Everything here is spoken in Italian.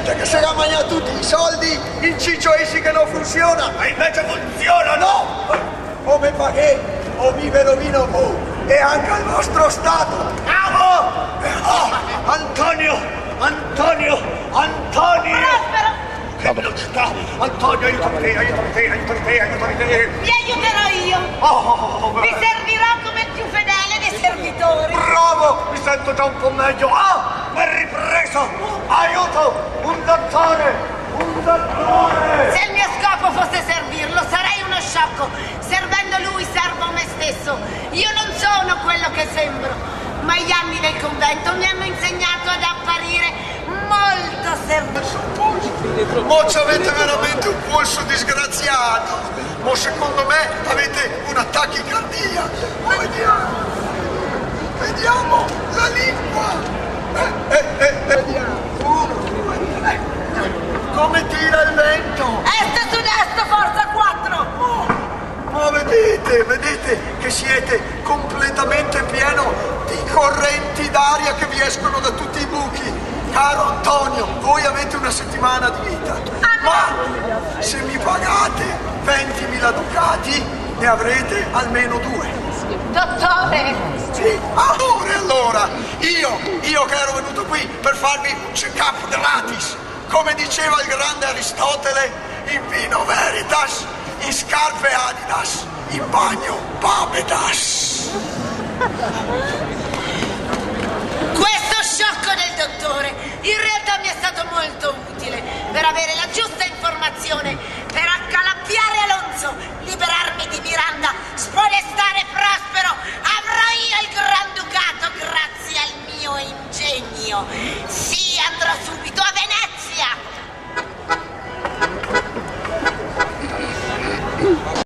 credete che se la mangia tutti i soldi, il ciccio essi che non funziona? Ma invece funziona, no? O me paghi, o mi ve rovino voi, e anche il vostro Stato. Antonio! Prospero! Che velocità! Antonio, aiutami te! Vi aiuterò io! Vi servirò come il più fedele dei servitori! Bravo! Mi sento già un po' meglio! È ripreso! Aiuto! Un dottore! Se il mio scopo fosse servirlo, sarei uno sciocco. Servendo lui, servo me stesso. Io non sono quello che sembro, ma gli anni del convento mi hanno insegnato ad apparire molto servizioso. Ma avete veramente un polso disgraziato. Ma secondo me avete una tachicardia. Vediamo la lingua. Vediamo. Come tira il vento. Est sud-est, forza 4. Ma vedete che siete completamente pieno di correnti d'aria che vi escono da tutti i buchi. Caro Antonio, voi avete una settimana di vita, ma se mi pagate 20.000 ducati ne avrete almeno 2. Dottore! Sì, allora, io che ero venuto qui per farmi un check-up gratis, come diceva il grande Aristotele, in vino veritas, in scarpe Adidas, in bagno Babedas. Questo sciocco del dottore in realtà mi è stato molto utile per avere la giusta informazione, per accalappiare Alonso, liberarmi di Miranda, spodestare Prospero. Avrò io il Granducato grazie al mio ingegno. Sì.